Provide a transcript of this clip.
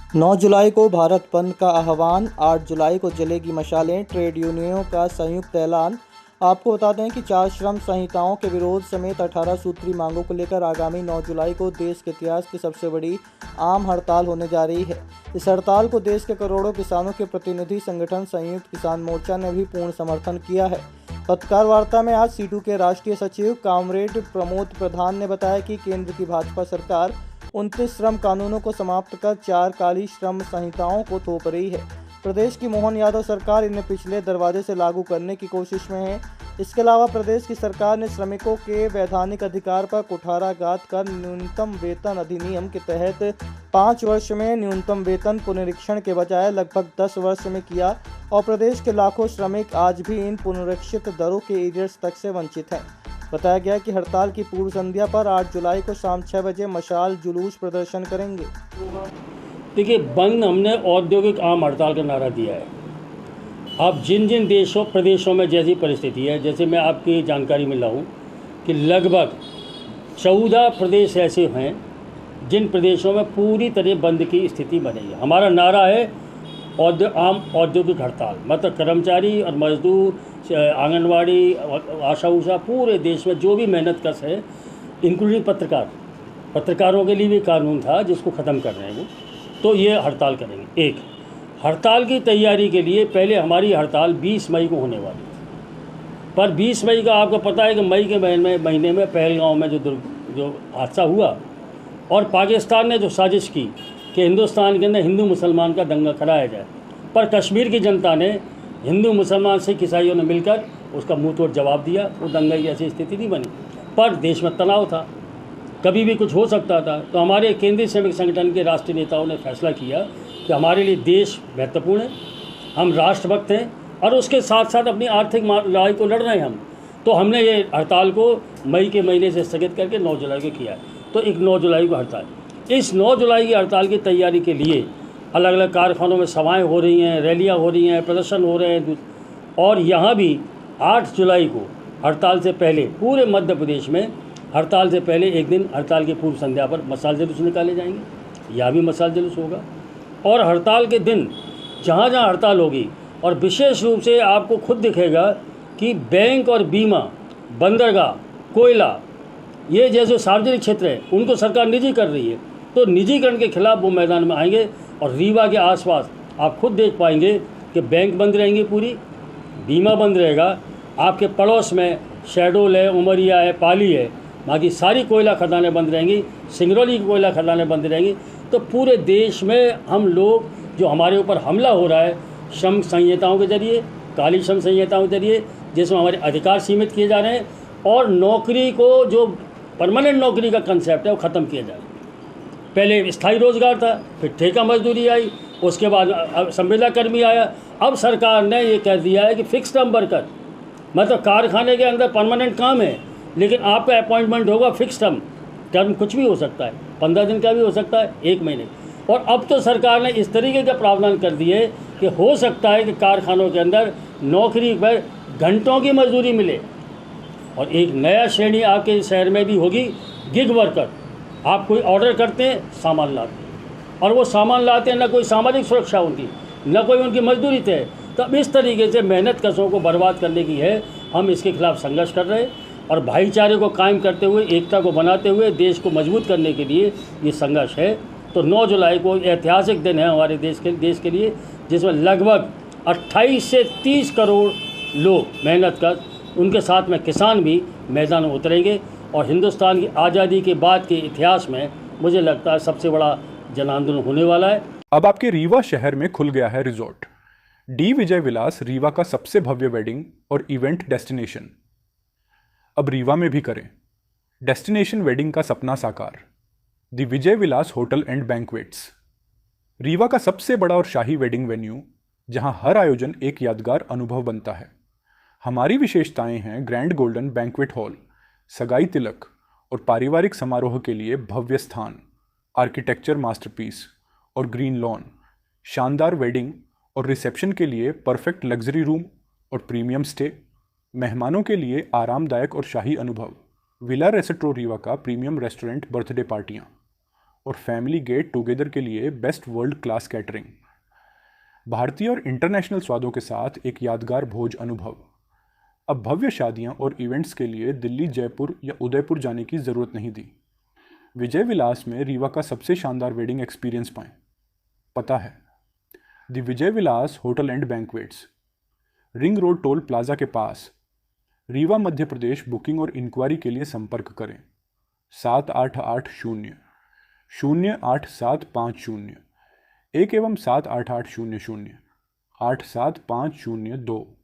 9 जुलाई को भारत बंद का आह्वान, 8 जुलाई को जलेगी मशालें, ट्रेड यूनियनों का संयुक्त ऐलान। आपको बता दें कि 4 श्रम संहिताओं के विरोध समेत 18 सूत्री मांगों को लेकर आगामी 9 जुलाई को देश के इतिहास की सबसे बड़ी आम हड़ताल होने जा रही है। इस हड़ताल को देश के करोड़ों किसानों के प्रतिनिधि संगठन संयुक्त किसान मोर्चा ने भी पूर्ण समर्थन किया है। पत्रकार वार्ता में आज सीटू के राष्ट्रीय सचिव कॉमरेड प्रमोद प्रधान ने बताया कि केंद्र की भाजपा सरकार 29 श्रम कानूनों को समाप्त कर 4 काली श्रम संहिताओं को थोप रही है। प्रदेश की मोहन यादव सरकार इन्हें पिछले दरवाजे से लागू करने की कोशिश में है। इसके अलावा प्रदेश की सरकार ने श्रमिकों के वैधानिक अधिकार पर कुठाराघात कर न्यूनतम वेतन अधिनियम के तहत 5 वर्ष में न्यूनतम वेतन पुनरीक्षण के बजाय लगभग 10 वर्ष में किया और प्रदेश के लाखों श्रमिक आज भी इन पुनरीक्षित दरों के एरियर्स तक से वंचित हैं। बताया गया कि हड़ताल की पूर्व संध्या पर 8 जुलाई को शाम 6 बजे मशाल जुलूस प्रदर्शन करेंगे। देखिए, बंद हमने औद्योगिक आम हड़ताल का नारा दिया है। अब जिन जिन देशों प्रदेशों में जैसी परिस्थिति है, जैसे मैं आपकी जानकारी में लाऊं कि लगभग 14 प्रदेश ऐसे हैं जिन प्रदेशों में पूरी तरह बंद की स्थिति बनी है। हमारा नारा है आम औद्योगिक हड़ताल, मतलब कर्मचारी और मजदूर, आंगनवाड़ी, आशा उषा, पूरे देश में जो भी मेहनत कश है, इंक्लूडिंग पत्रकारों के लिए भी कानून था जिसको ख़त्म कर रहे हैं वो, तो ये हड़ताल करेंगे। एक हड़ताल की तैयारी के लिए पहले हमारी हड़ताल 20 मई को होने वाली थी, पर 20 मई का आपको पता है कि मई के महीने में पहलगांव में जो हादसा हुआ और पाकिस्तान ने जो साजिश की कि हिंदुस्तान के अंदर हिंदू मुसलमान का दंगा कराया जाए, पर कश्मीर की जनता ने, हिंदू मुसलमान सिख ईसाइयों ने मिलकर उसका मुंह तोड़ जवाब दिया। वो दंगे की ऐसी स्थिति नहीं बनी, पर देश में तनाव था, कभी भी कुछ हो सकता था। तो हमारे केंद्रीय श्रमिक संगठन के राष्ट्रीय नेताओं ने फैसला किया कि हमारे लिए देश महत्वपूर्ण है, हम राष्ट्रभक्त हैं और उसके साथ साथ अपनी आर्थिक लड़ाई को लड़ रहे हैं हम। तो हमने ये हड़ताल को मई के महीने से स्थगित करके 9 जुलाई को किया है। तो एक 9 जुलाई को हड़ताल। इस 9 जुलाई की हड़ताल की तैयारी के लिए अलग अलग कारखानों में सभाएं हो रही हैं, रैलियां हो रही हैं, प्रदर्शन हो रहे हैं। और यहाँ भी 8 जुलाई को हड़ताल से पहले पूरे मध्य प्रदेश में हड़ताल से पहले एक दिन हड़ताल की पूर्व संध्या पर मशाल जुलूस निकाले जाएंगे। यहाँ भी मशाल जुलूस होगा और हड़ताल के दिन जहाँ जहाँ हड़ताल होगी, और विशेष रूप से आपको खुद दिखेगा कि बैंक और बीमा, बंदरगाह, कोयला, ये जैसे सार्वजनिक क्षेत्र है उनको सरकार निजी कर रही है, तो निजीकरण के खिलाफ वो मैदान में आएंगे। और रीवा के आसपास आप खुद देख पाएंगे कि बैंक बंद रहेंगी, पूरी बीमा बंद रहेगा। आपके पड़ोस में शहडोल है, उमरिया है, पाली है, बाकी सारी कोयला खदानें बंद रहेंगी, सिंगरौली की कोयला खदानें बंद रहेंगी। तो पूरे देश में हम लोग, जो हमारे ऊपर हमला हो रहा है श्रम संहिताओं के जरिए, काली श्रम संहिताओं के जरिए, जिसमें हमारे अधिकार सीमित किए जा रहे हैं, और नौकरी को, जो परमानेंट नौकरी का कंसेप्ट है, वो ख़त्म किया जाए। पहले स्थायी रोजगार था, फिर ठेका मजदूरी आई, उसके बाद संविदा कर्मी आया। अब सरकार ने ये कह दिया है कि फिक्स टर्म वर्कर, मतलब कारखाने के अंदर परमानेंट काम है, लेकिन आपका अपॉइंटमेंट होगा फिक्स टर्म कुछ भी हो सकता है, 15 दिन का भी हो सकता है, 1 महीने। और अब तो सरकार ने इस तरीके का प्रावधान कर दिए कि हो सकता है कि कारखानों के अंदर नौकरी पर घंटों की मजदूरी मिले। और एक नया श्रेणी आपके शहर में भी होगी, गिग वर्कर। आप कोई ऑर्डर करते हैं, सामान लाते हैं, और वो सामान लाते हैं, ना कोई सामाजिक सुरक्षा उनकी, ना कोई उनकी मजदूरी तय। तो अब इस तरीके से मेहनत कशों को बर्बाद करने की है। हम इसके खिलाफ संघर्ष कर रहे हैं और भाईचारे को कायम करते हुए, एकता को बनाते हुए देश को मजबूत करने के लिए ये संघर्ष है। तो 9 जुलाई को ऐतिहासिक दिन है हमारे देश के लिए, जिसमें लगभग 28 से 30 करोड़ लोग मेहनत कर, उनके साथ में किसान भी मैदान में उतरेंगे। और हिंदुस्तान की आज़ादी के बाद के इतिहास में मुझे लगता है सबसे बड़ा जन आंदोलन होने वाला है। अब आपके रीवा शहर में खुल गया है रिजॉर्ट डी विजय विलास, रीवा का सबसे भव्य वेडिंग और इवेंट डेस्टिनेशन। अब रीवा में भी करें डेस्टिनेशन वेडिंग का सपना साकार। The Vijay Vilas hotel and banquets, Rewa का सबसे बड़ा और शाही वेडिंग वेन्यू, जहां हर आयोजन एक यादगार अनुभव बनता है। हमारी विशेषताएं हैं ग्रैंड गोल्डन बैंक्वेट हॉल, सगाई तिलक और पारिवारिक समारोह के लिए भव्य स्थान, आर्किटेक्चर मास्टरपीस और ग्रीन लॉन, शानदार वेडिंग और रिसेप्शन के लिए परफेक्ट लग्जरी रूम और प्रीमियम स्टे, मेहमानों के लिए आरामदायक और शाही अनुभव, विला रेस्टोरेंट रीवा का प्रीमियम रेस्टोरेंट, बर्थडे पार्टियाँ और फैमिली गेट टुगेदर के लिए बेस्ट वर्ल्ड क्लास कैटरिंग। भारतीय और इंटरनेशनल स्वादों के साथ एक यादगार भोज अनुभव। अब भव्य शादियां और इवेंट्स के लिए दिल्ली, जयपुर या उदयपुर जाने की ज़रूरत नहीं थी। विजय विलास में रीवा का सबसे शानदार वेडिंग एक्सपीरियंस पाएं। पता है, the Vijay Vilas hotel and banquets, ring road toll plaza के पास, रीवा, मध्य प्रदेश। बुकिंग और इंक्वायरी के लिए संपर्क करें 788-0-08750 1 एवं 788-00-87502।